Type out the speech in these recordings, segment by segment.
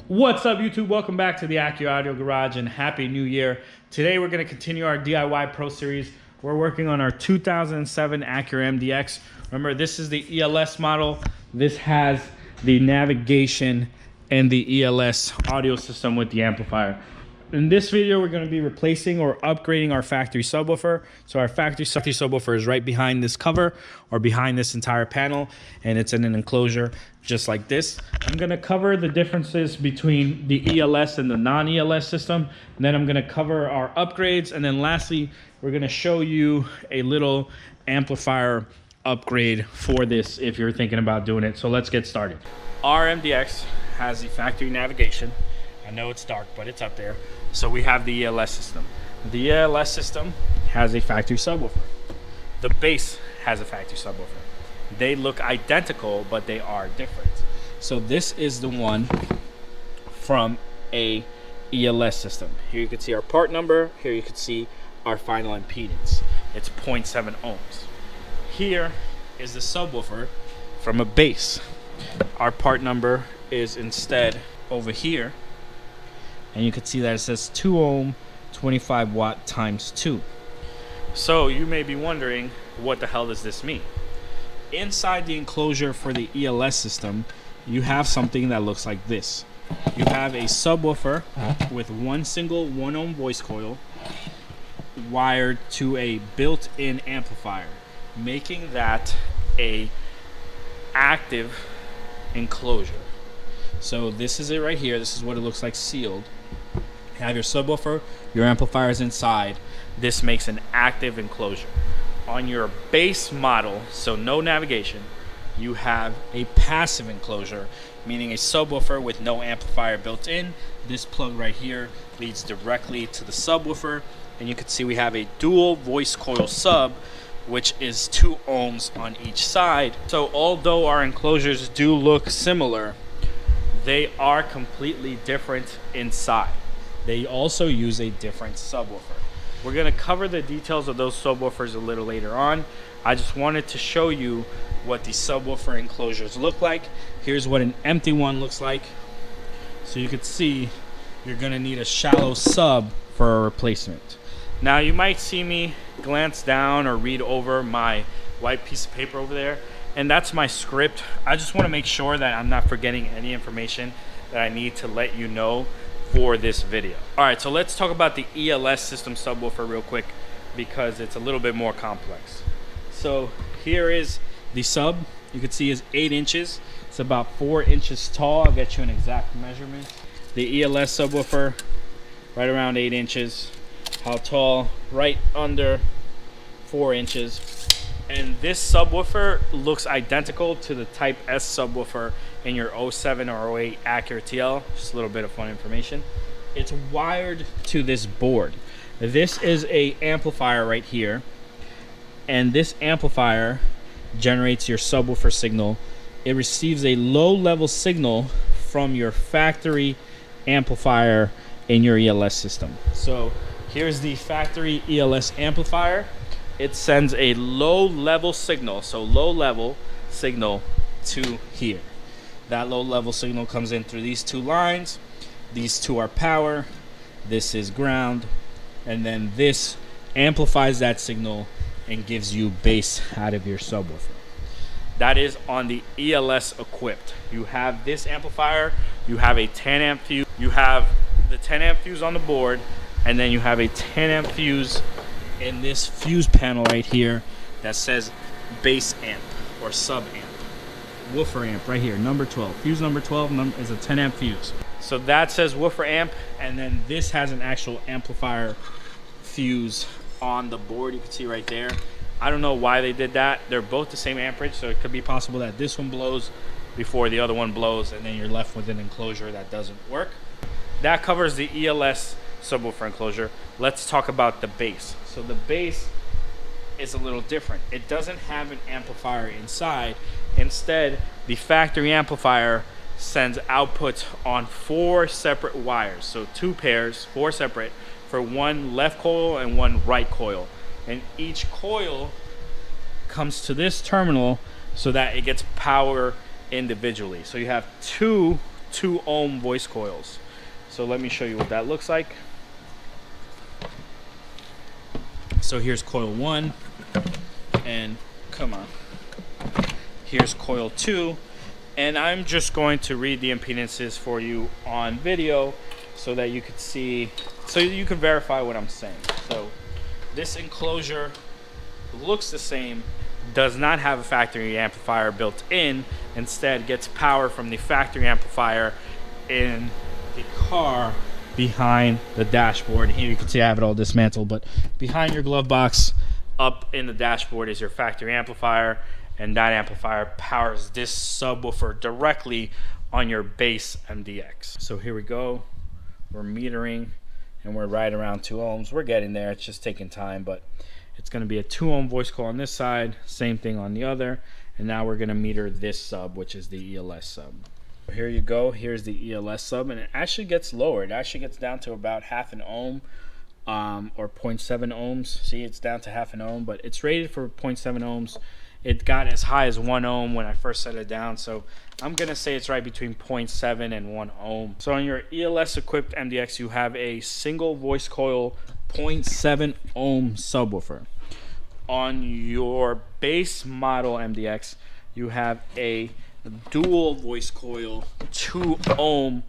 What's up, YouTube? Welcome back to the Acura Audio Garage and Happy New Year. Today we're going to continue our DIY Pro Series. We're working on our 2007 Acura MDX. Remember, this is the ELS model. This has the navigation and the ELS audio system with the amplifier. In this video, we're going to be replacing or upgrading our factory subwoofer. So our factory subwoofer is right behind this cover or behind this entire panel, and it's in an enclosure just like this. I'm going to cover the differences between the ELS and the non-ELS system, and then I'm going to cover our upgrades, and then lastly, we're going to show you a little amplifier upgrade for this if you're thinking about doing it. So let's get started. Our MDX has the factory navigation. I know it's dark, but it's up there. So we have the ELS system. The ELS system has a factory subwoofer. The base has a factory subwoofer. They look identical, but they are different. So this is the one from a ELS system. Here you can see our part number. Here you can see our final impedance. It's 0.7 ohms. Here is the subwoofer from a base. Our part number is instead over here. And you can see that it says 2 ohm, 25 watt times 2. So you may be wondering, what the hell does this mean? Inside the enclosure for the ELS system, you have something that looks like this. You have a subwoofer with one single 1 ohm voice coil wired to a built-in amplifier, making that a active enclosure. So this is it right here. This is what it looks like sealed. You have your subwoofer, your amplifier is inside. This makes an active enclosure. On your base model, so no navigation, you have a passive enclosure, meaning a subwoofer with no amplifier built in. This plug right here leads directly to the subwoofer, and you can see we have a dual voice coil sub, which is 2 ohms on each side. So although our enclosures do look similar, they are completely different inside. They also use a different subwoofer. We're going to cover the details of those subwoofers a little later on. I just wanted to show you what the subwoofer enclosures look like. Here's what an empty one looks like. So you can see you're going to need a shallow sub for a replacement. Now you might see me glance down or read over my white piece of paper over there, and that's my script. I just want to make sure that I'm not forgetting any information that I need to let you know for this video. All right, so let's talk about the ELS system subwoofer real quick because it's a little bit more complex. So here is the sub. You can see is 8 inches. It's about 4 inches tall. I'll get you an exact measurement. The ELS subwoofer, right around 8 inches. How tall? Right under 4 inches. And this subwoofer looks identical to the Type S subwoofer in your 07 or 08 Acura TL. Just a little bit of fun information. It's wired to this board. This is a amplifier right here, and this amplifier generates your subwoofer signal. It receives a low-level signal from your factory amplifier in your ELS system. So here's the factory ELS amplifier. It sends a low-level signal, so low-level signal to here. That low-level signal comes in through these 2 lines. These 2 are power, this is ground, and then this amplifies that signal and gives you bass out of your subwoofer. That is on the ELS equipped. You have this amplifier, you have a 10 amp fuse, you have the 10 amp fuse on the board, and then you have a 10 amp fuse in this fuse panel right here that says bass amp or sub amp. Woofer amp right here, number 12. Fuse number 12 is a 10 amp fuse. So that says woofer amp, and then this has an actual amplifier fuse on the board. You can see right there. I don't know why they did that. They're both the same amperage, so it could be possible that this one blows before the other one blows, and then you're left with an enclosure that doesn't work. That covers the ELS subwoofer enclosure. Let's talk about the base. So the base is a little different. It doesn't have an amplifier inside. Instead, the factory amplifier sends outputs on 4 separate wires. So 2 pairs, 4 separate, for 1 left coil and 1 right coil. And each coil comes to this terminal so that it gets power individually. So you have two 2 ohm voice coils. So let me show you what that looks like. So here's coil 1, and come on, here's coil 2, and I'm just going to read the impedances for you on video so that you could see, so you can verify what I'm saying. So this enclosure looks the same, does not have a factory amplifier built in, instead gets power from the factory amplifier in the car behind the dashboard. Here you can see I have it all dismantled, but behind your glove box up in the dashboard is your factory amplifier, and that amplifier powers this subwoofer directly on your base MDX. So here we go, we're metering and we're right around 2 ohms. We're getting there, it's just taking time, but it's going to be a 2 ohm voice coil on this side, same thing on the other, and now we're going to meter this sub, which is the ELS sub. Here you go, here's the ELS sub, and it actually gets lower. It actually gets down to about half an ohm, or 0.7 ohms. See, it's down to half an ohm, but it's rated for 0.7 ohms. It got as high as 1 ohm when I first set it down, so I'm gonna say it's right between 0.7 and 1 ohm. So on your ELS equipped MDX, you have a single voice coil 0.7 ohm subwoofer. On your base model MDX, you have a dual voice coil 2 ohm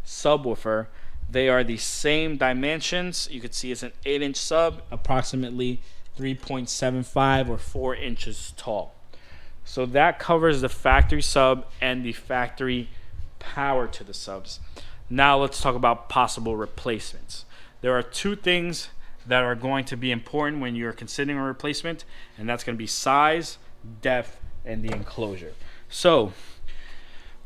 subwoofer. They are the same dimensions. You can see it's an 8-inch sub, approximately 3.75 or 4 inches tall. So that covers the factory sub and the factory power to the subs. Now let's talk about possible replacements. There are 2 things that are going to be important when you're considering a replacement, and that's going to be size, depth, and the enclosure. So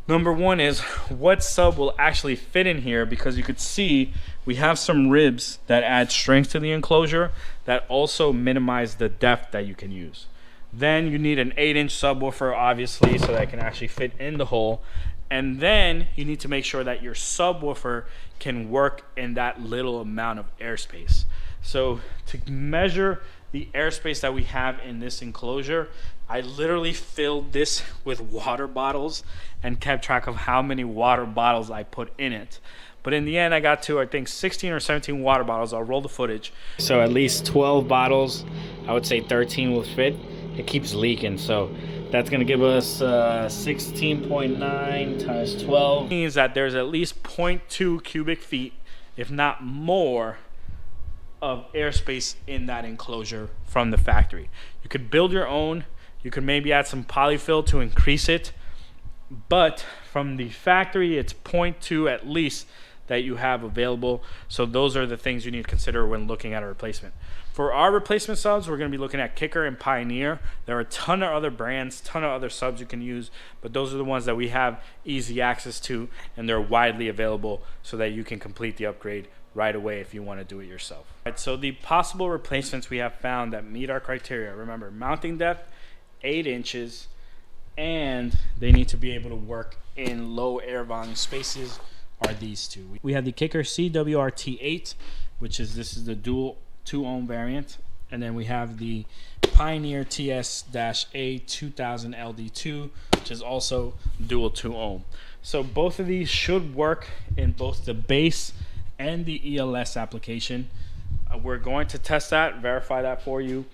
number 1 is what sub will actually fit in here, because you could see we have some ribs that add strength to the enclosure that also minimize the depth that you can use. Then you need an 8-inch subwoofer, obviously, so that it can actually fit in the hole. And then you need to make sure that your subwoofer can work in that little amount of airspace. So to measure the airspace that we have in this enclosure, I literally filled this with water bottles and kept track of how many water bottles I put in it. But in the end, I got to, I think, 16 or 17 water bottles. I'll roll the footage. So at least 12 bottles, I would say 13 will fit. It keeps leaking, so that's going to give us 16.9 times 12. It means that there's at least 0.2 cubic feet, if not more, of airspace in that enclosure from the factory. You could build your own. You could maybe add some polyfill to increase it, but from the factory, it's 0.2 at least that you have available. So those are the things you need to consider when looking at a replacement. For our replacement subs, we're going to be looking at Kicker and Pioneer. There are a ton of other brands, ton of other subs you can use, but those are the ones that we have easy access to, and they're widely available so that you can complete the upgrade right away if you want to do it yourself. All right, so the possible replacements we have found that meet our criteria, remember, mounting depth, 8 inches, and they need to be able to work in low air volume spaces, are these 2. We have the Kicker CWRT8, which is, this is the dual 2 ohm variant, and then we have the Pioneer TS-A 2000 LD2, which is also dual 2 ohm. So both of these should work in both the base and the ELS application. We're going to test that, verify that for you.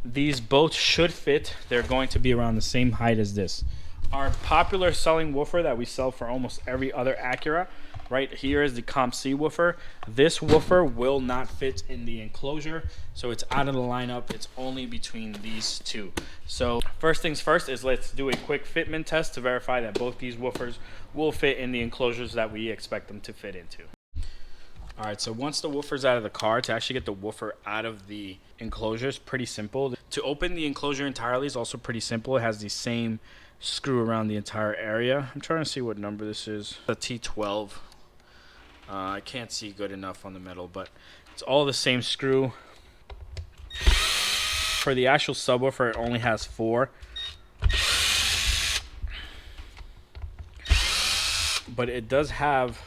These both should fit. They're going to be around the same height as this. Our popular selling woofer that we sell for almost every other Acura, right here is the Comp C woofer. This woofer will not fit in the enclosure, so it's out of the lineup. It's only between these 2. So first things first is let's do a quick fitment test to verify that both these woofers will fit in the enclosures that we expect them to fit into. All right, so once the woofer's out of the car, to actually get the woofer out of the enclosure is pretty simple. To open the enclosure entirely is also pretty simple. It has the same screw around the entire area. I'm trying to see what number this is. A T12. I can't see good enough on the metal, but it's all the same screw. For the actual subwoofer, it only has 4. But it does have...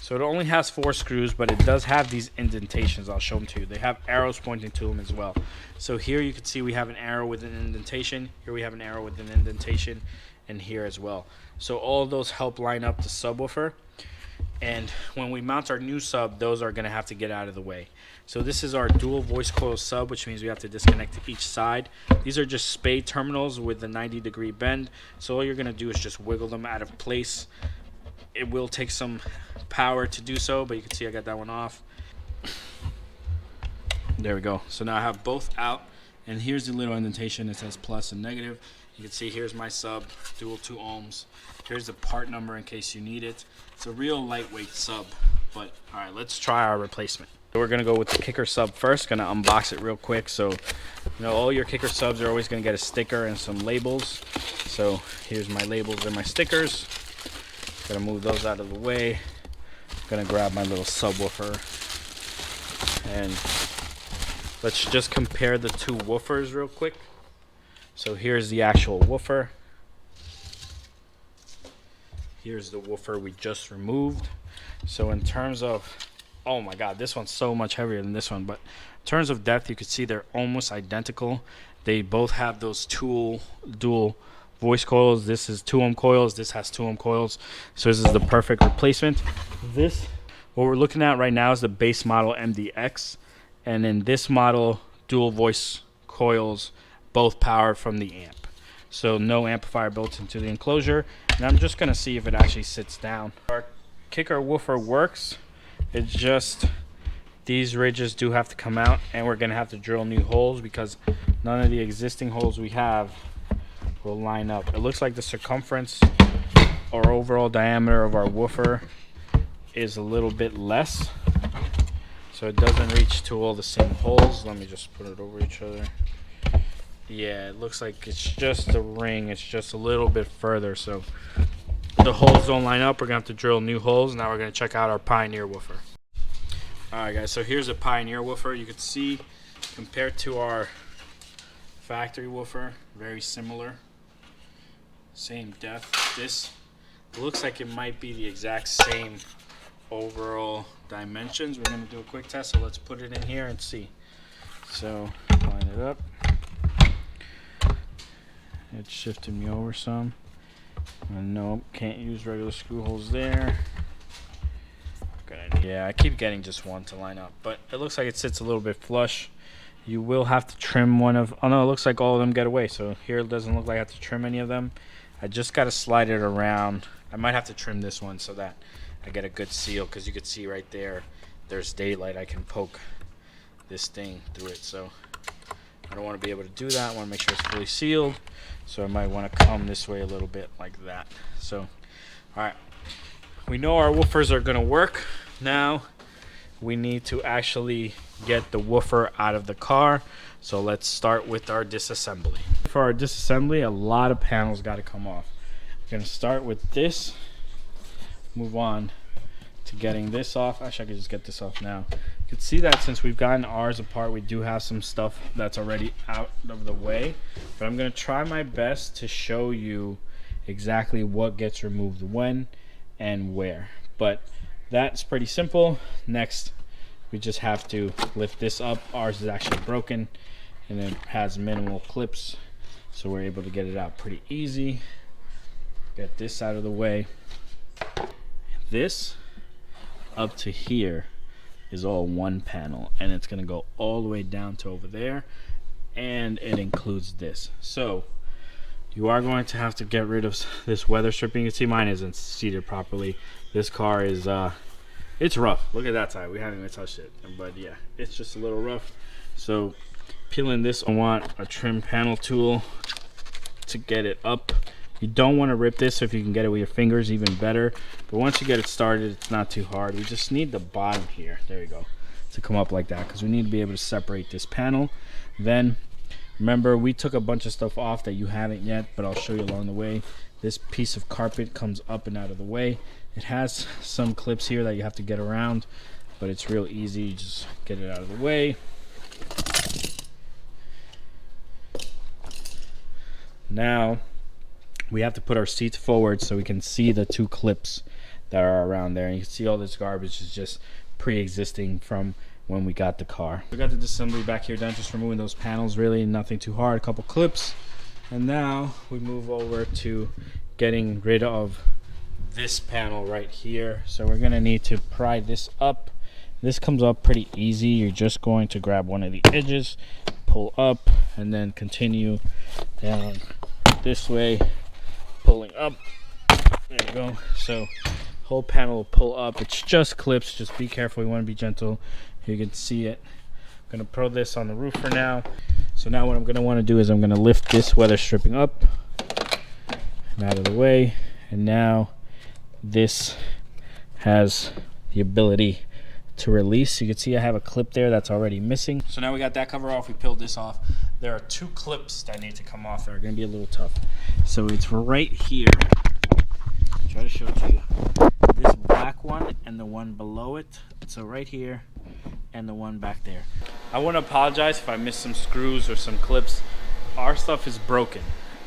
So it only has 4 screws, but it does have these indentations. I'll show them to you. They have arrows pointing to them as well. So here you can see we have an arrow with an indentation. Here we have an arrow with an indentation. and here as well. So all of those help line up the subwoofer. And when we mount our new sub, those are going to have to get out of the way. So this is our dual voice coil sub, which means we have to disconnect each side. These are just spade terminals with a 90-degree bend. So all you're going to do is just wiggle them out of place. It will take some power to do so, but you can see I got that one off. There we go. So now I have both out, and here's the little indentation. It says plus and negative. You can see here's my sub, dual 2 ohms. Here's the part number in case you need it. It's a real lightweight sub, but all right, let's try our replacement. We're gonna go with the kicker sub first. Gonna unbox it real quick. So, all your kicker subs are always gonna get a sticker and some labels. So here's my labels and my stickers. Gonna move those out of the way. Gonna grab my little subwoofer, and let's just compare the two woofers real quick. So here's the actual woofer. Here's the woofer we just removed. So in terms of, oh my God, this one's so much heavier than this one, but in terms of depth, you can see they're almost identical. They both have those dual voice coils. This is 2 ohm coils, this has 2 ohm coils. So this is the perfect replacement. What we're looking at right now is the base model MDX. And in this model, dual voice coils, both powered from the amp. So no amplifier built into the enclosure. And I'm just gonna see if it actually sits down. Our kicker woofer works. It's just these ridges do have to come out, and we're gonna have to drill new holes because none of the existing holes we have will line up. It looks like the circumference or overall diameter of our woofer is a little bit less, so it doesn't reach to all the same holes. Let me just put it over each other. Yeah, it looks like it's just a ring. It's just a little bit further, so the holes don't line up. We're gonna have to drill new holes. Now we're gonna check out our Pioneer woofer. All right, guys, so here's a Pioneer woofer. You can see compared to our factory woofer, very similar, same depth. This looks like it might be the exact same overall dimensions. We're gonna do a quick test, so let's put it in here and see. So line it up. It's shifted me over some. And nope, can't use regular screw holes there. Yeah, I keep getting just one to line up, but it looks like it sits a little bit flush. You will have to trim one of, oh no, it looks like all of them get away. So here it doesn't look like I have to trim any of them. I just got to slide it around. I might have to trim this one so that I get a good seal, because you can see right there, there's daylight. I can poke this thing through it. So I don't want to be able to do that. I want to make sure it's fully sealed. So I might want to come this way a little bit like that. So, all right. We know our woofers are going to work. Now we need to actually get the woofer out of the car. So let's start with our disassembly. For our disassembly, a lot of panels got to come off. We're going to start with this. Move on to getting this off. Actually, I could just get this off now. You can see that since we've gotten ours apart, we do have some stuff that's already out of the way. But I'm going to try my best to show you exactly what gets removed when and where. But that's pretty simple. Next, we just have to lift this up. Ours is actually broken and it has minimal clips, so we're able to get it out pretty easy. Get this out of the way. This up to here is all one panel, and it's going to go all the way down to over there, and it includes this. So you are going to have to get rid of this weather stripping. You can see mine isn't seated properly. This car is it's rough. Look at that side. We haven't even touched it, but yeah, it's just a little rough. So peeling this, I want a trim panel tool to get it up. You don't want to rip this, so if you can get it with your fingers, even better. But once you get it started, it's not too hard. We just need the bottom here, there we go, to come up like that, because we need to be able to separate this panel. Then remember, we took a bunch of stuff off that you haven't yet, but I'll show you along the way. This piece of carpet comes up and out of the way. It has some clips here that you have to get around, but it's real easy. You just get it out of the way. Now we have to put our seats forward so we can see the two clips that are around there. And you can see all this garbage is just pre-existing from when we got the car. We got the disassembly back here done, just removing those panels. Really nothing too hard. A couple clips, And now we move over to getting rid of this panel right here. So we're gonna need to pry this up. This comes up pretty easy. You're just going to grab one of the edges, pull up, and then continue down this way, pulling up. There you go. So whole panel will pull up. It's just clips. Just be careful. You want to be gentle. You can see it. I'm gonna throw this on the roof for now. So now what I'm gonna want to do is I'm gonna lift this weather stripping up and out of the way. And now this has the ability to release. You can see I have a clip there that's already missing. So now we got that cover off. We peeled this off. There are two clips that need to come off that are going to be a little tough. So it's right here. Try to show it to you. This black one and the one below it. So right here and the one back there. I want to apologize if I missed some screws or some clips. Our stuff is broken.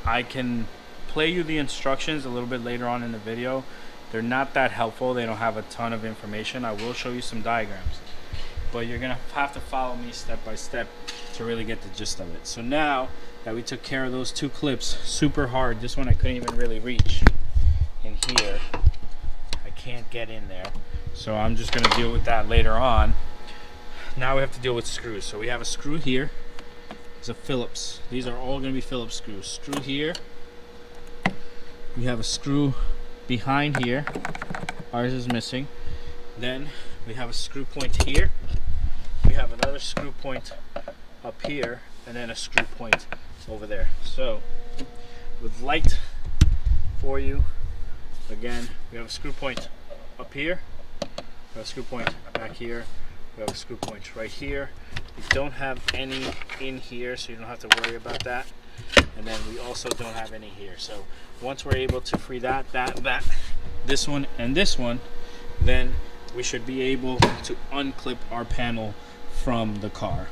I can play you the instructions a little bit later on in the video. They're not that helpful. They don't have a ton of information. I will show you some diagrams, but you're gonna have to follow me step by step to really get the gist of it. So now that we took care of those two clips, super hard. This one I couldn't even really reach in here. I can't get in there. So I'm just gonna deal with that later on. Now we have to deal with screws. So we have a screw here. It's a Phillips. These are all gonna be Phillips screws. Screw here. We have a screw behind here. Ours is missing. Then we have a screw point here. We have another screw point up here, and then a screw point over there. So with light for you, again, we have a screw point up here, we have a screw point back here, we have a screw point right here. We don't have any in here, so you don't have to worry about that. And then we also don't have any here. So once we're able to free that, this one, and this one, then we should be able to unclip our panel from the car.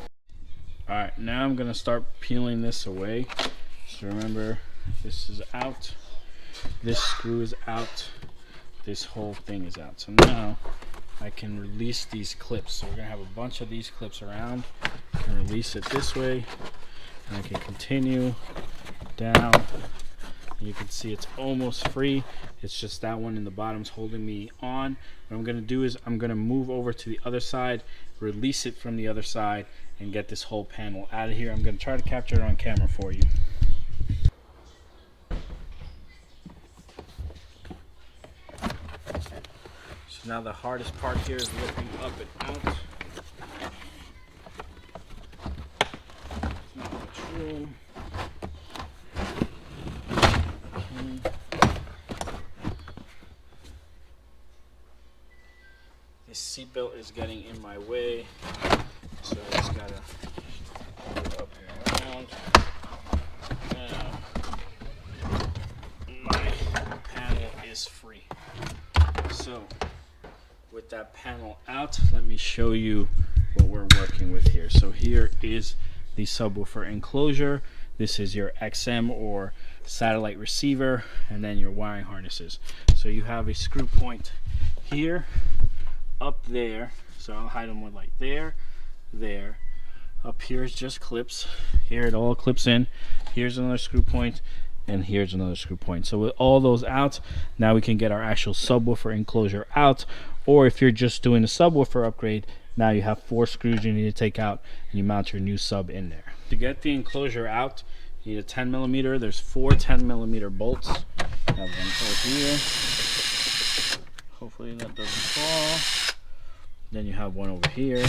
All right, now I'm gonna start peeling this away. So remember, this is out, this screw is out, this whole thing is out. So now I can release these clips. So we're gonna have a bunch of these clips around. I can release it this way, and I can continue down. You can see it's almost free. It's just that one in the bottom's holding me on. What I'm gonna do is I'm gonna move over to the other side, release it from the other side, and get this whole panel out of here. I'm gonna try to capture it on camera for you. So now the hardest part here is lifting up and out. Not much room. This seatbelt is getting in my way, so I just gotta move up and around. Now, my panel is free. So, with that panel out, let me show you what we're working with here. So here is the subwoofer enclosure. This is your XM or satellite receiver, and then your wiring harnesses. So you have a screw point here, up there. So I'll hide them with like there. Up here is just clips. Here it all clips in. Here's another screw point, and here's another screw point. So with all those out, now we can get our actual subwoofer enclosure out. Or if you're just doing a subwoofer upgrade, now you have 4 screws you need to take out, and you mount your new sub in there. To get the enclosure out, you need a 10mm. There's 4 10mm bolts. I have one over here. Hopefully that doesn't fall. Then you have one over here.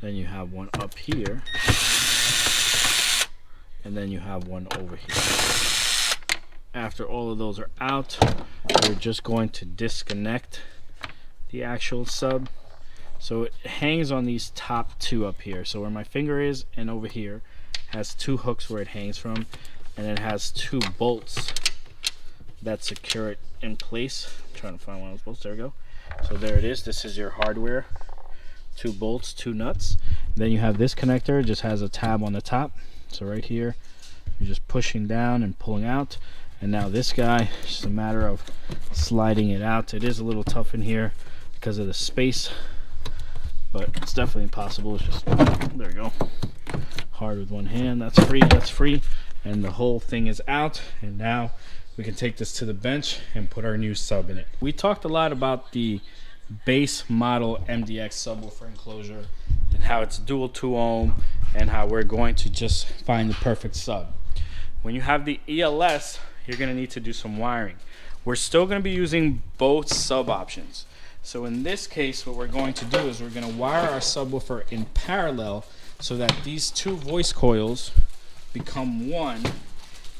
Then you have one up here. And then you have one over here. After all of those are out, we're just going to disconnect the actual sub. So it hangs on these top 2 up here. So where my finger is and over here has 2 hooks where it hangs from, and it has 2 bolts that secure it in place. I'm trying to find one of those bolts. There we go. So there it is. This is your hardware. 2 bolts, 2 nuts. Then you have this connector. It just has a tab on the top. So right here, you're just pushing down and pulling out. And now this guy, it's just a matter of sliding it out. It is a little tough in here because of the space, but it's definitely possible. It's just, there we go. hard with one hand. That's free, that's free. And the whole thing is out. And now we can take this to the bench and put our new sub in it. We talked a lot about the base model MDX subwoofer enclosure and how it's dual 2 ohm and how we're going to just find the perfect sub. When you have the ELS, you're going to need to do some wiring. We're still going to be using both sub options. So in this case, what we're going to do is we're going to wire our subwoofer in parallel so that these 2 voice coils become one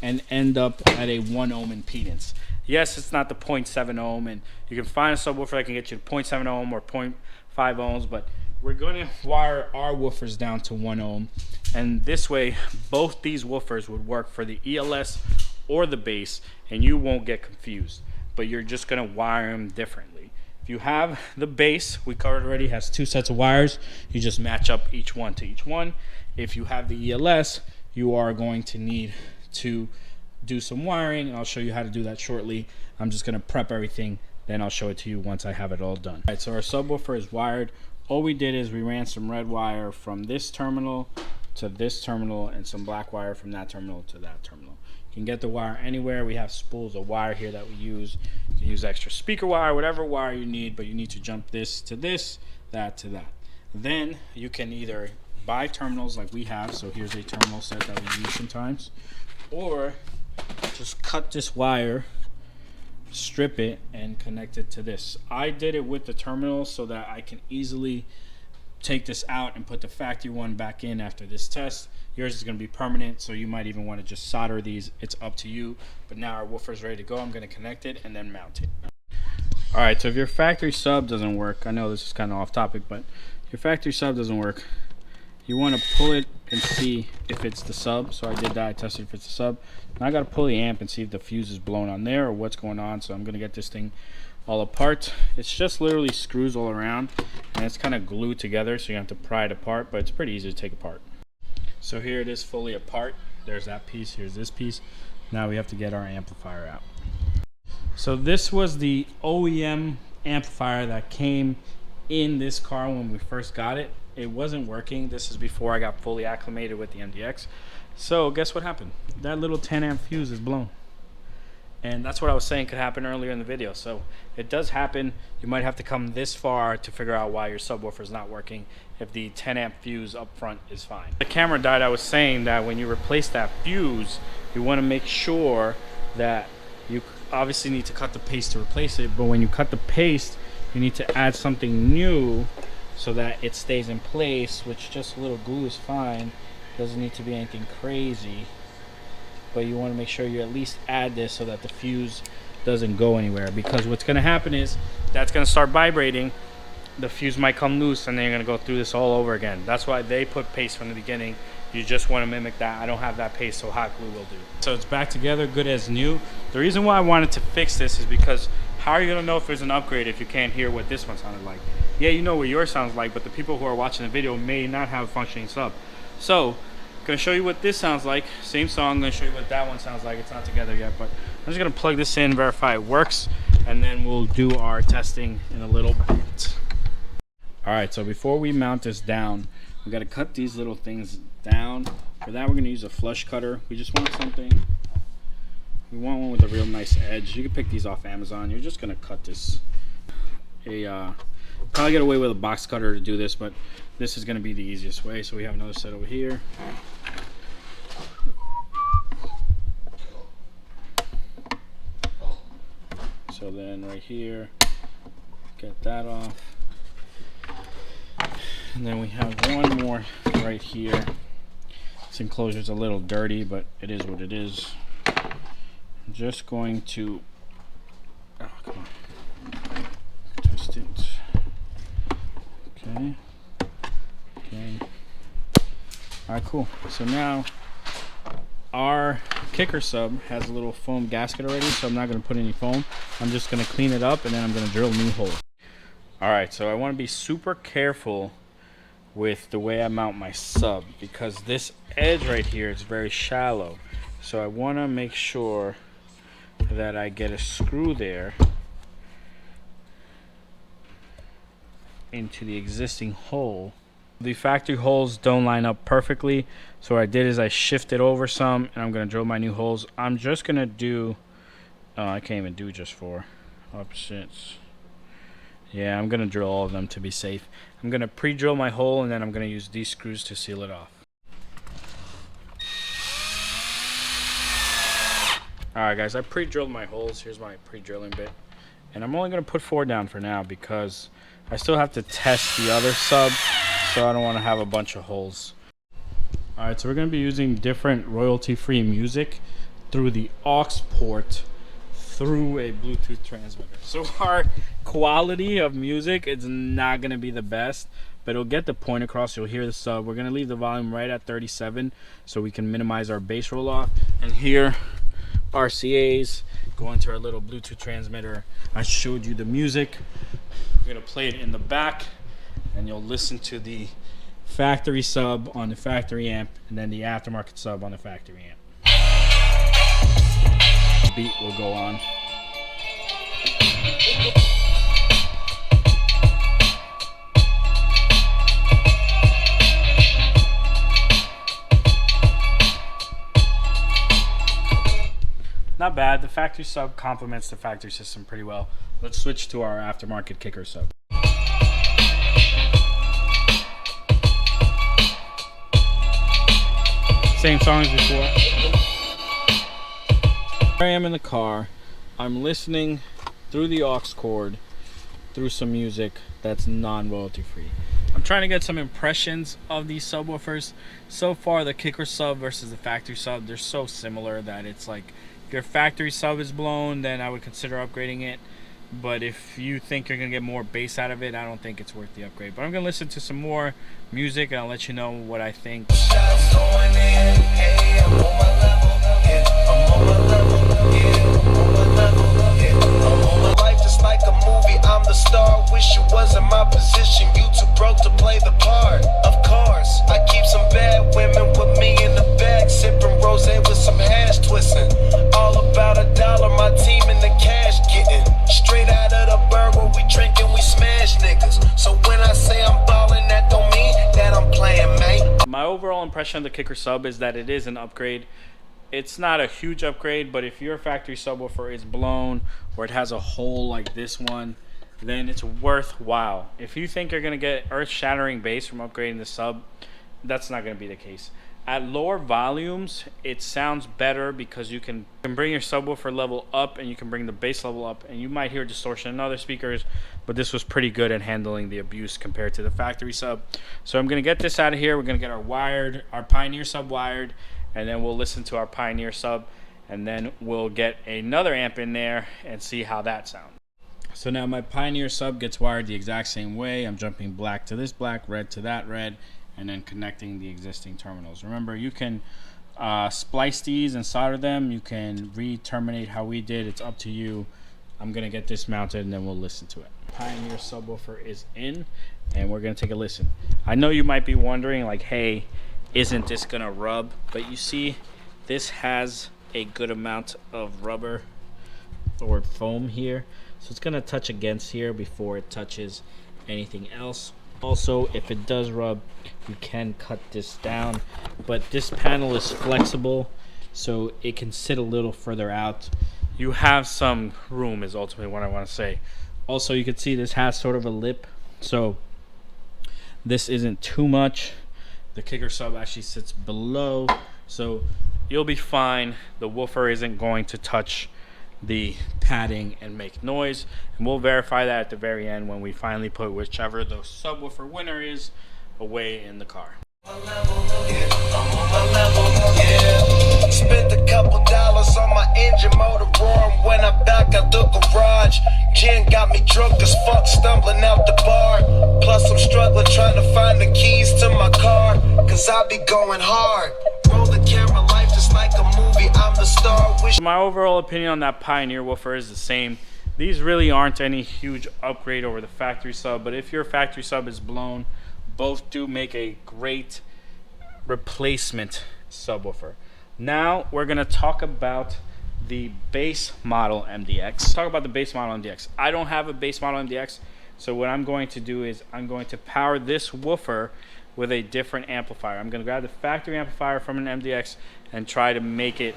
and end up at a 1 ohm impedance. Yes, it's not the 0.7 ohm, and you can find a subwoofer that can get you to 0.7 ohm or 0.5 ohms, but we're going to wire our woofers down to 1 ohm, and this way both these woofers would work for the ELS or the bass, and you won't get confused, but you're just going to wire them differently. If you have the bass, we covered already, has 2 sets of wires. You just match up each one to each one. If you have the ELS, you are going to need to do some wiring, and I'll show you how to do that shortly. I'm just going to prep everything, then I'll show it to you once I have it all done. All right, so our subwoofer is wired. All we did is we ran some red wire from this terminal to this terminal and some black wire from that terminal to that terminal. You can get the wire anywhere. We have spools of wire here that we use. You can use extra speaker wire, whatever wire you need, but you need to jump this to this, that to that. Then you can either buy terminals like we have, so here's a terminal set that we use sometimes, or just cut this wire, strip it, and connect it to this. I did it with the terminal so that I can easily take this out and put the factory one back in after this test. Yours is going to be permanent, so you might even want to just solder these. It's up to you. But now our woofer is ready to go. I'm going to connect it and then mount it. All right, so if your factory sub doesn't work, I know this is kind of off topic, but if your factory sub doesn't work, you want to pull it and see if it's the sub. So I did that. I tested if it's the sub. Now I got to pull the amp and see if the fuse is blown on there or what's going on. So I'm going to get this thing all apart. It's just literally screws all around, and it's kind of glued together, so you have to pry it apart, but it's pretty easy to take apart. So here it is fully apart. There's that piece. Here's this piece. Now we have to get our amplifier out. So this was the OEM amplifier that came in this car when we first got it. It wasn't working. This is before I got fully acclimated with the MDX. So guess what happened? That little 10 amp fuse is blown. And that's what I was saying could happen earlier in the video. So it does happen. You might have to come this far to figure out why your subwoofer is not working if the 10 amp fuse up front is fine. The camera died. I was saying that when you replace that fuse, you want to make sure that you obviously need to cut the paste to replace it, but when you cut the paste, you need to add something new so that it stays in place, which just a little glue is fine. Doesn't need to be anything crazy, but you want to make sure you at least add this so that the fuse doesn't go anywhere, because what's going to happen is that's going to start vibrating, the fuse might come loose, and then you're going to go through this all over again. That's why they put paste from the beginning. You just want to mimic that. I don't have that paste, so hot glue will do. So it's back together, good as new. The reason why I wanted to fix this is because how are you going to know if there's an upgrade if you can't hear what this one sounded like? Yeah, you know what yours sounds like, but the people who are watching the video may not have a functioning sub. So I'm going to show you what this sounds like. Same song. I'm going to show you what that one sounds like. It's not together yet, but I'm just going to plug this in, verify it works, and then we'll do our testing in a little bit. All right, so before we mount this down, we got to cut these little things down. For that, we're going to use a flush cutter. We just want something. We want one with a real nice edge. You can pick these off Amazon. You're just going to cut this. Probably get away with a box cutter to do this, but this is going to be the easiest way. So we have another set over here. So then right here, get that off. And then we have one more right here. This enclosure is a little dirty, but it is what it is. I'm just going to, oh, come on, twist it. Okay. Okay. All right, cool. So now our kicker sub has a little foam gasket already, so I'm not going to put any foam. I'm just going to clean it up, and then I'm going to drill a new hole. All right, so I want to be super careful with the way I mount my sub, because this edge right here is very shallow. So I want to make sure that I get a screw there into the existing hole. The factory holes don't line up perfectly, so what I did is I shifted over some, and I'm going to drill my new holes. I'm just going to do, I can't even do just 4 opposites. Yeah, I'm going to drill all of them to be safe. I'm going to pre-drill my hole, and then I'm going to use these screws to seal it off. Alright guys, I pre-drilled my holes. Here's my pre-drilling bit. And I'm only going to put 4 down for now because I still have to test the other sub, so I don't want to have a bunch of holes. Alright, so we're going to be using different royalty-free music through the aux port through a Bluetooth transmitter. So our quality of music is not going to be the best, but it'll get the point across. You'll hear the sub. We're going to leave the volume right at 37 so we can minimize our bass roll off. And here, RCAs, go into our little Bluetooth transmitter. I showed you the music. We're going to play it in the back, and you'll listen to the factory sub on the factory amp and then the aftermarket sub on the factory amp. The beat will go on. Not bad. The factory sub complements the factory system pretty well. Let's switch to our aftermarket kicker sub. Same song as before. I am in the car. I'm listening through the aux cord through some music that's non-royalty free. I'm trying to get some impressions of these subwoofers. So far, the kicker sub versus the factory sub, they're so similar that it's like, if your factory sub is blown, then I would consider upgrading it. But if you think you're gonna get more bass out of it, I don't think it's worth the upgrade. But I'm gonna listen to some more music and I'll let you know what I think. Like a movie, I'm the star. Wish you was in my position. You too broke to play the part. Of course, I keep some bad women with me in the bag, sipping rosé with some hash twisting. All about $1, my team in the cash getting straight out of the burger. We drinking, we smash niggas. So when I say I'm ballin', that don't mean that I'm playing, man. My overall impression of the kicker sub is that it is an upgrade. It's not a huge upgrade, but if your factory subwoofer is blown or it has a hole like this one, then it's worthwhile. If you think you're going to get earth-shattering bass from upgrading the sub, that's not going to be the case. At lower volumes, it sounds better because you can bring your subwoofer level up and you can bring the bass level up, and you might hear distortion in other speakers, but this was pretty good at handling the abuse compared to the factory sub. So I'm going to get this out of here. We're going to get our Pioneer sub wired, and then we'll listen to our Pioneer sub, and then we'll get another amp in there and see how that sounds. So now my Pioneer sub gets wired the exact same way. I'm jumping black to this black, red to that red, and then connecting the existing terminals. Remember, you can splice these and solder them. You can re-terminate how we did. It's up to you. I'm gonna get this mounted and then we'll listen to it. Pioneer subwoofer is in, and we're gonna take a listen. I know you might be wondering, like, hey, isn't this gonna rub? But you see, this has a good amount of rubber or foam here, so it's gonna touch against here before it touches anything else. Also, if it does rub, you can cut this down, but this panel is flexible, so it can sit a little further out. You have some room is ultimately what I want to say. Also, you can see this has sort of a lip, so this isn't too much. The kicker sub actually sits below, so you'll be fine. The woofer isn't going to touch the padding and make noise, and we'll verify that at the very end when we finally put whichever the subwoofer winner is away in the car. Spent a couple dollars on my engine motor roaring when I back out the garage. Gin got me drunk as fuck, stumbling out the bar. Plus I'm struggling trying to find the keys to my car, cause I be going hard. Roll the camera, life just like a movie, I'm the star. My overall opinion on that Pioneer woofer is the same. These really aren't any huge upgrade over the factory sub, but if your factory sub is blown, both do make a great replacement subwoofer. Now we're gonna talk about the base model MDX. Talk about the base model MDX. I don't have a base model MDX, so what I'm going to do is I'm going to power this woofer with a different amplifier. I'm gonna grab the factory amplifier from an MDX and try to make it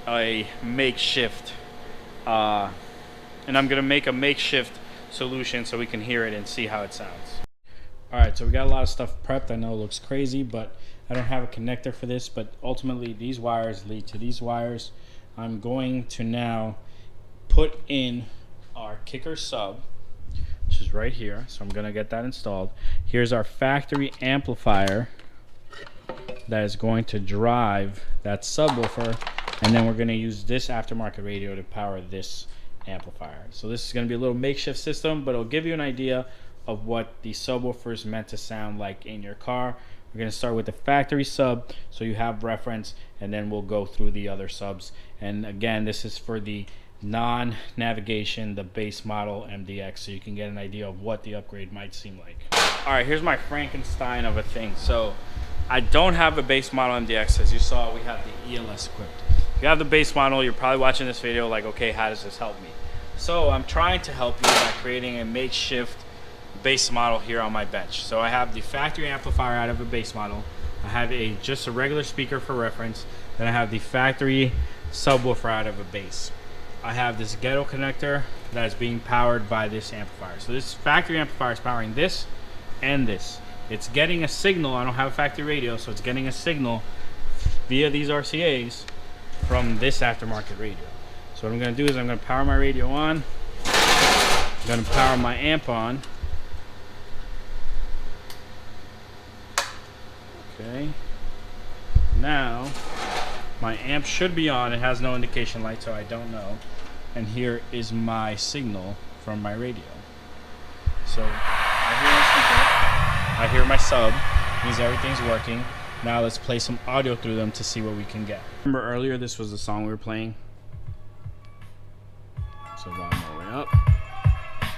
a makeshift, and I'm gonna make a makeshift solution so we can hear it and see how it sounds. All right, so we got a lot of stuff prepped. I know it looks crazy, but I don't have a connector for this, but ultimately these wires lead to these wires. I'm going to now put in our kicker sub, which is right here. So I'm gonna get that installed. Here's our factory amplifier that is going to drive that subwoofer, and then we're gonna use this aftermarket radio to power this amplifier. So this is gonna be a little makeshift system, but it'll give you an idea of what the subwoofer is meant to sound like in your car. We're going to start with the factory sub so you have reference, and then we'll go through the other subs. And again, this is for the non-navigation, the base model MDX, so you can get an idea of what the upgrade might seem like. All right, here's my Frankenstein of a thing. So I don't have a base model MDX. As you saw, we have the ELS equipped. If you have the base model, you're probably watching this video like, okay, how does this help me? So I'm trying to help you by creating a makeshift base model here on my bench. So I have the factory amplifier out of a base model. I have just a regular speaker for reference. Then I have the factory subwoofer out of a base. I have this ghetto connector that is being powered by this amplifier. So this factory amplifier is powering this and this. It's getting a signal. I don't have a factory radio, so it's getting a signal via these RCAs from this aftermarket radio. So what I'm going to do is I'm going to power my radio on. I'm going to power my amp on. Okay, now my amp should be on. It has no indication light, so I don't know. And here is my signal from my radio. So I hear my speaker, I hear my sub, means everything's working. Now let's play some audio through them to see what we can get. Remember earlier this was the song we were playing? So volume all the way up.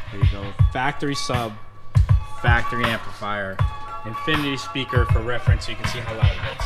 Here you go, factory sub, factory amplifier. Infinity speaker for reference so you can see how loud it gets.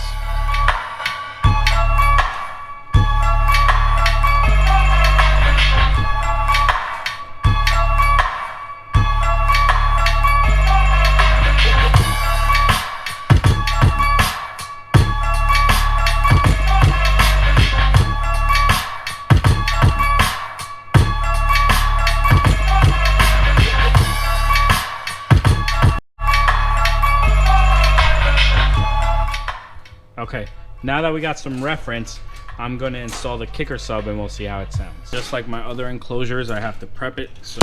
Okay, now that we got some reference, I'm going to install the kicker sub and we'll see how it sounds. Just like my other enclosures, I have to prep it, so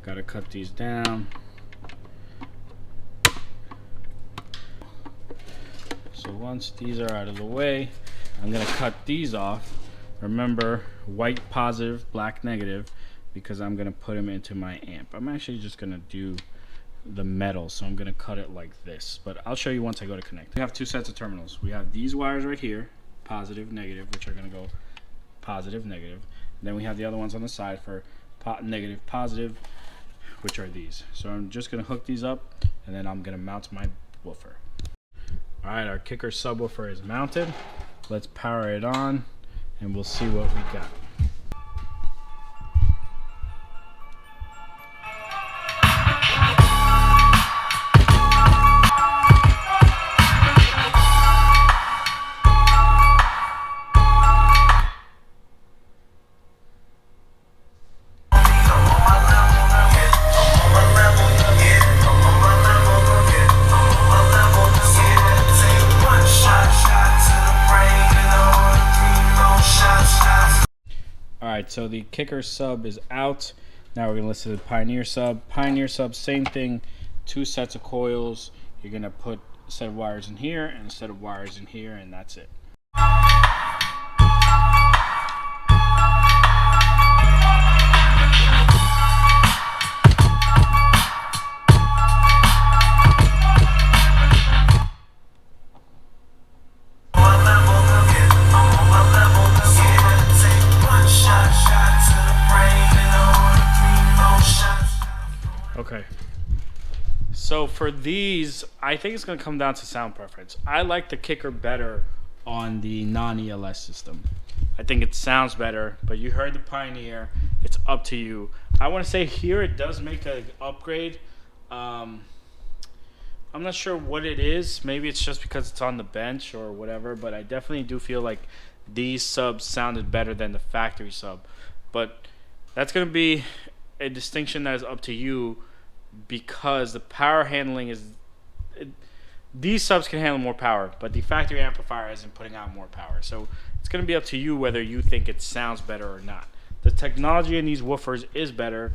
got to cut these down. So once these are out of the way, I'm going to cut these off. Remember, white positive, black negative, because I'm going to put them into my amp. I'm actually just going to do the metal, so I'm going to cut it like this, but I'll show you once I go to connect. We have two sets of terminals. We have these wires right here, positive, negative, which are going to go positive, negative. And then we have the other ones on the side for negative, positive, which are these. So I'm just going to hook these up, and then I'm going to mount my woofer. All right, our kicker subwoofer is mounted. Let's power it on, and we'll see what we got. Alright, so the kicker sub is out. Now we're going to listen to the Pioneer sub. Pioneer sub, same thing, two sets of coils. You're going to put a set of wires in here and a set of wires in here, and that's it. Okay, so for these, I think it's going to come down to sound preference. I like the kicker better on the non-ELS system. I think it sounds better, but you heard the Pioneer. It's up to you. I want to say here it does make an upgrade, I'm not sure what it is. Maybe it's just because it's on the bench or whatever, but I definitely do feel like these subs sounded better than the factory sub. But that's going to be a distinction that is up to you, because the power handling is... these subs can handle more power, but the factory amplifier isn't putting out more power. So it's going to be up to you whether you think it sounds better or not. The technology in these woofers is better.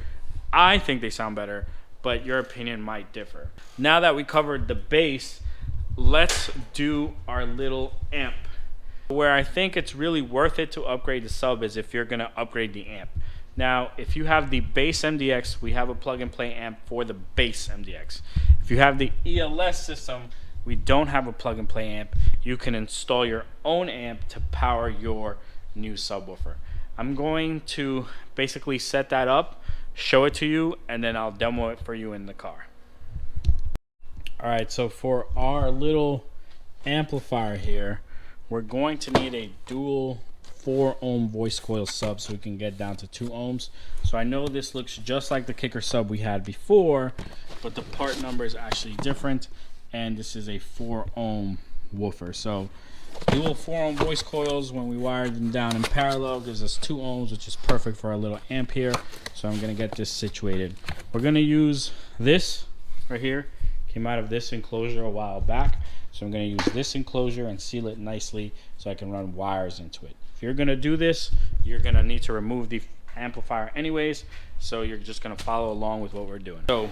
I think they sound better, but your opinion might differ. Now that we covered the bass, let's do our little amp. Where I think it's really worth it to upgrade the sub is if you're going to upgrade the amp. Now, if you have the bass MDX, we have a plug-and-play amp for the bass MDX. If you have the ELS system, we don't have a plug-and-play amp. You can install your own amp to power your new subwoofer. I'm going to basically set that up, show it to you, and then I'll demo it for you in the car. Alright, so for our little amplifier here, we're going to need a dual 4 ohm voice coil sub so we can get down to 2 ohms. So I know this looks just like the kicker sub we had before, but the part number is actually different, and this is a 4 ohm woofer. So dual 4 ohm voice coils, when we wired them down in parallel, gives us 2 ohms, which is perfect for our little amp here. So I'm going to get this situated. We're going to use this right here. Came out of this enclosure a while back. So I'm going to use this enclosure and seal it nicely so I can run wires into it. If you're going to do this, you're going to need to remove the amplifier anyways. So you're just going to follow along with what we're doing. So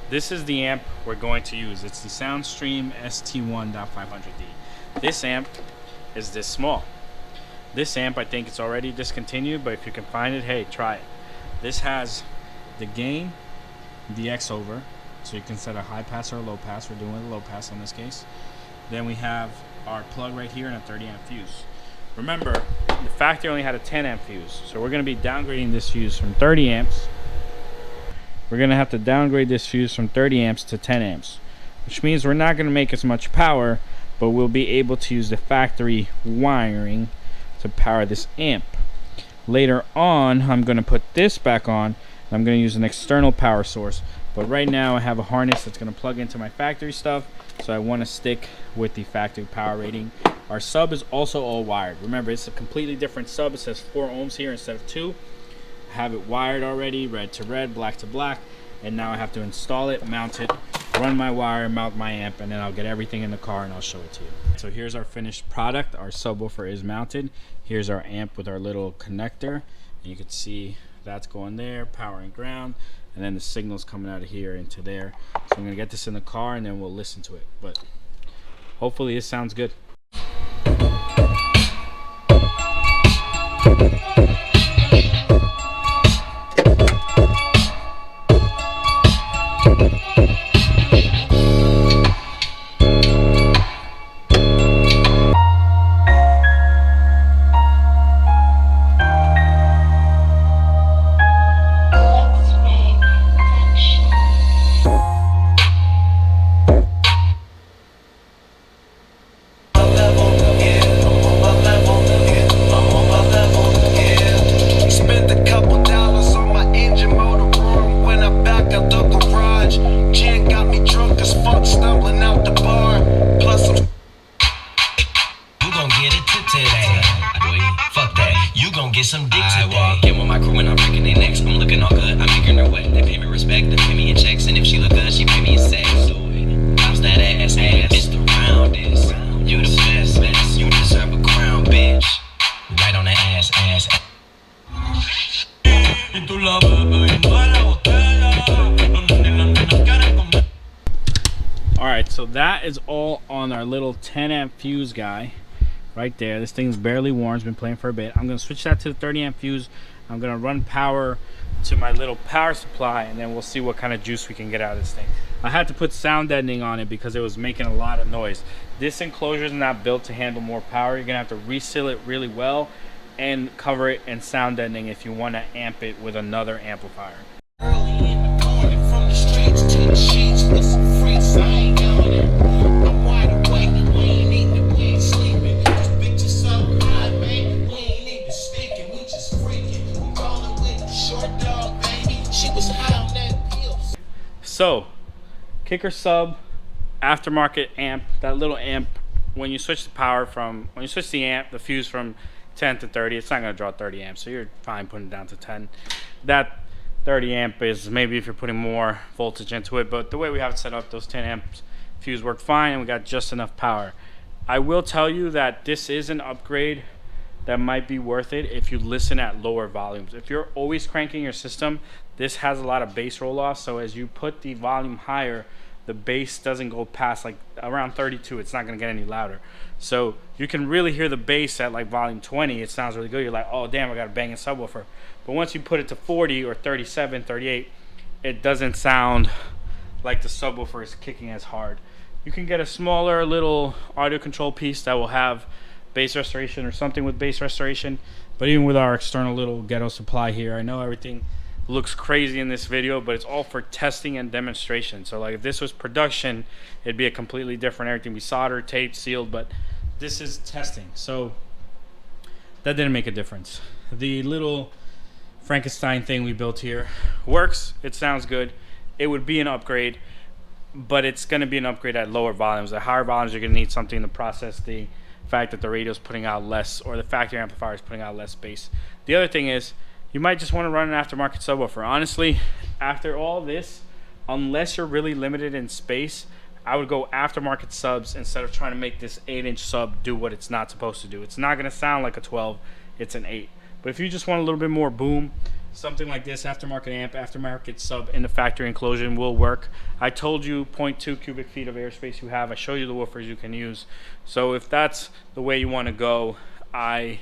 this is the amp we're going to use. It's the Soundstream ST1.500D. This amp is this small. This amp, I think it's already discontinued, but if you can find it, hey, try it. This has the gain, the X over, so you can set a high pass or a low pass. We're doing a low pass in this case. Then we have our plug right here and a 30 amp fuse. Remember, the factory only had a 10 amp fuse, so we're going to be downgrading this fuse from 30 amps. We're going to have to downgrade this fuse from 30 amps to 10 amps, which means we're not going to make as much power, but we'll be able to use the factory wiring to power this amp. Later on, I'm going to put this back on, and I'm going to use an external power source. But right now I have a harness that's going to plug into my factory stuff, so I want to stick with the factory power rating. Our sub is also all wired. Remember, it's a completely different sub. It says 4 ohms here instead of 2. I have it wired already, red to red, black to black, and now I have to install it, mount it, run my wire, mount my amp, and then I'll get everything in the car and I'll show it to you. So here's our finished product. Our subwoofer is mounted. Here's our amp with our little connector, and you can see that's going there, power and ground, and then the signal's coming out of here into there. So I'm gonna get this in the car and then we'll listen to it, but hopefully this sounds good. Get some dick today. I walk in with my crew and I'm breaking their necks. I'm looking all good, I'm making her wet. They pay me respect, they pay me in checks, and if she look good, she pay me in sex. Bounce that ass, it's the roundest. You the best, you deserve a crown, bitch. Right on the ass. Alright, so that is all on our little 10 amp fuse guy. Right there, this thing's barely warm, it's been playing for a bit. I'm gonna switch that to the 30 amp fuse. I'm gonna run power to my little power supply, and then we'll see what kind of juice we can get out of this thing. I had to put sound deadening on it because it was making a lot of noise. This enclosure is not built to handle more power. You're gonna have to reseal it really well and cover it in sound deadening if you want to amp it with another amplifier. Early in the morning, from the streets to the sheets, with some freaks, I ain't on it. I'm wide awake, we ain't eating, we ain't sleeping. This bitch is so high, man, we ain't even sticking, we just freaking. We rolling with the short dog, baby, she was high on that pills. So, kicker sub, aftermarket amp, that little amp, when you switch the power from, when you switch the amp, the fuse from 10 to 30, it's not going to draw 30 amps, so you're fine putting it down to 10. That 30 amp is maybe if you're putting more voltage into it, but the way we have it set up, those 10 amps fuse work fine, and we got just enough power. I will tell you that this is an upgrade that might be worth it if you listen at lower volumes. If you're always cranking your system, this has a lot of bass roll off, so as you put the volume higher, the bass doesn't go past like around 32. It's not going to get any louder, so you can really hear the bass at like volume 20. It sounds really good. You're like, oh damn, I got a banging subwoofer. But once you put it to 40 or 37, 38, it doesn't sound like the subwoofer is kicking as hard. You can get a smaller little audio control piece that will have bass restoration or something with bass restoration, but even with our external little ghetto supply here, I know everything looks crazy in this video, but it's all for testing and demonstration. So like if this was production, it'd be a completely different, everything be soldered, taped, sealed, but this is testing, so that didn't make a difference. The little Frankenstein thing we built here works, it sounds good, it would be an upgrade, but it's going to be an upgrade at lower volumes. At higher volumes, you're going to need something to process the fact that the radio is putting out less, or the factory amplifier is putting out less bass. The other thing is, you might just want to run an aftermarket subwoofer. Honestly, after all this, unless you're really limited in space, I would go aftermarket subs instead of trying to make this 8-inch sub do what it's not supposed to do. It's not going to sound like a 12, it's an 8. But if you just want a little bit more boom, something like this, aftermarket amp, aftermarket sub in the factory enclosure will work. I told you 0.2 cubic feet of airspace you have. I showed you the woofers you can use. So if that's the way you want to go, I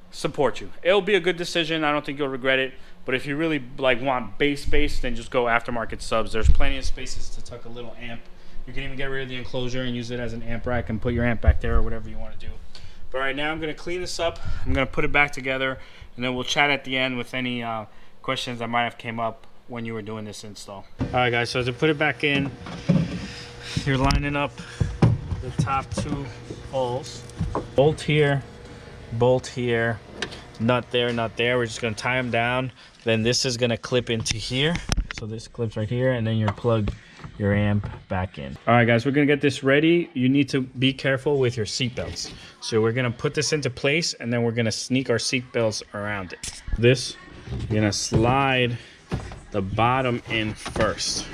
support you. It'll be a good decision. I don't think you'll regret it. But if you really like want bass, then just go aftermarket subs. There's plenty of spaces to tuck a little amp. You can even get rid of the enclosure and use it as an amp rack and put your amp back there or whatever you want to do. But right now I'm going to clean this up. I'm going to put it back together, and then we'll chat at the end with any questions that might have came up when you were doing this install. Alright guys, so to put it back in, you're lining up the top 2 holes. Bolt here, nut there, nut there. We're just going to tie them down. Then this is going to clip into here. So this clips right here, and then you plug your amp back in. Alright guys, we're going to get this ready. You need to be careful with your seat belts. So we're going to put this into place, and then we're going to sneak our seat belts around it. This, you're going to slide the bottom in first.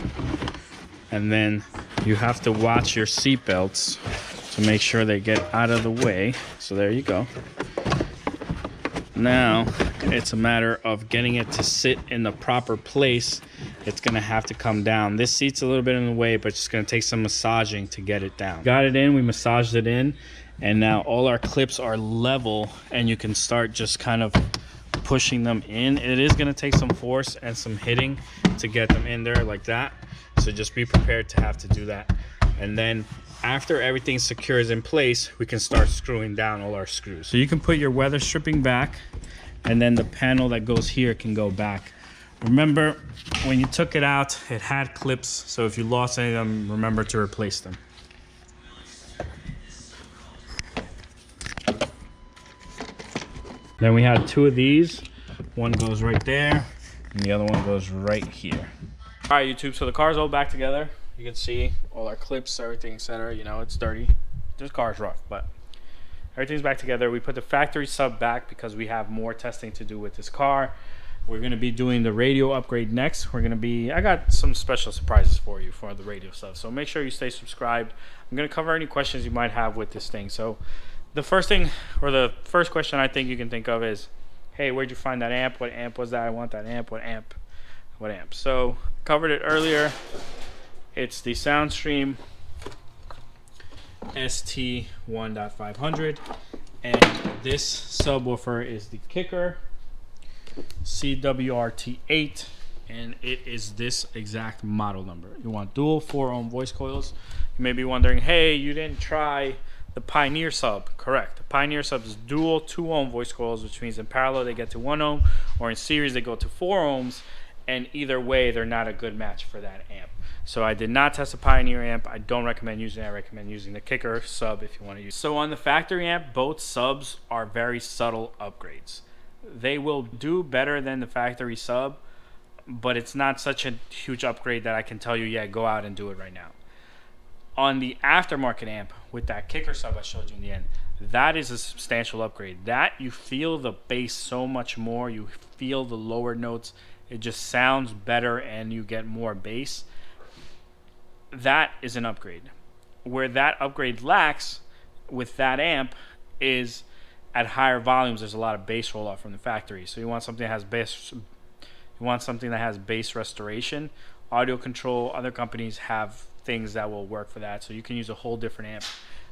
And then you have to watch your seat belts to make sure they get out of the way. So there you go. Now it's a matter of getting it to sit in the proper place. It's gonna have to come down. This seat's a little bit in the way, but it's just gonna take some massaging to get it down. Got it in, we massaged it in, and now all our clips are level, and you can start just kind of pushing them in. It is gonna take some force and some hitting to get them in there like that. So just be prepared to have to do that. And then after everything secures in place, we can start screwing down all our screws. So you can put your weather stripping back, and then the panel that goes here can go back. Remember, when you took it out, it had clips, so if you lost any of them, remember to replace them. Then we had 2 of these. One goes right there, and the other one goes right here. All right, YouTube, so the car's all back together. You can see all our clips, everything, etc. You know, it's dirty. This car's rough, but everything's back together. We put the factory sub back because we have more testing to do with this car. We're going to be doing the radio upgrade next. I got some special surprises for you for the radio stuff. So make sure you stay subscribed. I'm going to cover any questions you might have with this thing. So the first thing, or the first question I think you can think of is, hey, where'd you find that amp? What amp was that? I want that amp. What amp? What amp? So covered it earlier. It's the Soundstream ST1.500, and this subwoofer is the Kicker CWRT8, and it is this exact model number. You want dual 4-ohm voice coils. You may be wondering, hey, you didn't try the Pioneer sub. Correct. The Pioneer sub is dual 2-ohm voice coils, which means in parallel they get to 1 ohm, or in series they go to 4 ohms, and either way they're not a good match for that amp. So I did not test a Pioneer amp. I don't recommend using it. I recommend using the Kicker sub if you want to use it. So on the factory amp, both subs are very subtle upgrades. They will do better than the factory sub, but it's not such a huge upgrade that I can tell you, yeah, go out and do it right now. On the aftermarket amp with that kicker sub I showed you in the end, that is a substantial upgrade. That you feel the bass so much more. You feel the lower notes. It just sounds better and you get more bass. That is an upgrade. Where that upgrade lacks with that amp is at higher volumes. There's a lot of bass roll off from the factory. So you want something that has bass. You want something that has bass restoration. Audio Control, other companies have things that will work for that, so you can use a whole different amp.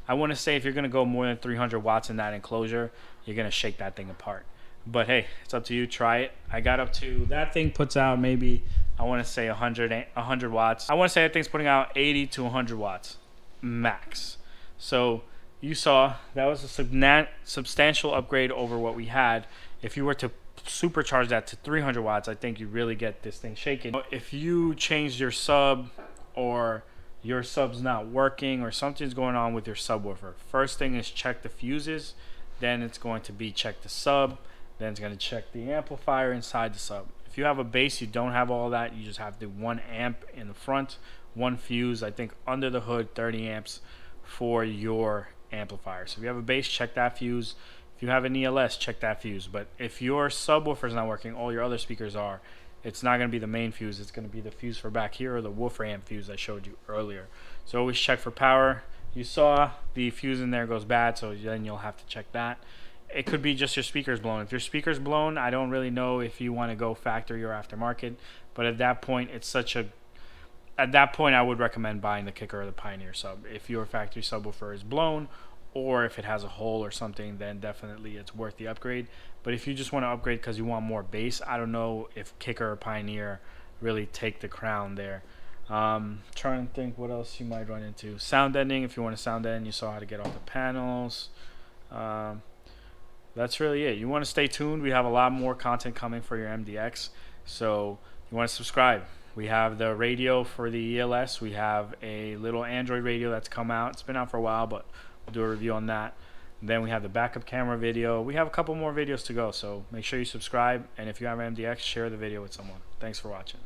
I want to say if you're going to go more than 300 watts in that enclosure, you're going to shake that thing apart. But hey, it's up to you. Try it. I got up to, that thing puts out maybe, I want to say 100 watts. I want to say that thing's putting out 80 to 100 watts max. So you saw that was a substantial upgrade over what we had. If you were to supercharge that to 300 watts, I think you really get this thing shaking. If you changed your sub, or your sub's not working, or something's going on with your subwoofer, first thing is check the fuses, then it's going to be check the sub, then it's going to check the amplifier inside the sub. If you have a bass, you don't have all that. You just have the 1 amp in the front, 1 fuse, I think under the hood, 30 amps for your amplifier. So if you have a bass, check that fuse. If you have an ELS, check that fuse. But if your subwoofer is not working, all your other speakers are, it's not going to be the main fuse. It's going to be the fuse for back here, or the woofer amp fuse I showed you earlier. So always check for power. You saw the fuse in there goes bad, so then you'll have to check that. It could be just your speakers blown. If your speakers blown, I don't really know if you want to go factory or aftermarket. But at that point, at that point, I would recommend buying the kicker or the Pioneer sub. If your factory subwoofer is blown, or if it has a hole or something, then definitely it's worth the upgrade. But if you just want to upgrade because you want more bass, I don't know if kicker or Pioneer really take the crown there. Trying to think what else you might run into. Sound deadening, if you want to sound deaden, you saw how to get off the panels. That's really it. You want to stay tuned. We have a lot more content coming for your MDX, so you want to subscribe. We have the radio for the ELS. We have a little Android radio that's come out. It's been out for a while, but we'll do a review on that. And then we have the backup camera video. We have a couple more videos to go, so make sure you subscribe. And if you have an MDX, share the video with someone. Thanks for watching.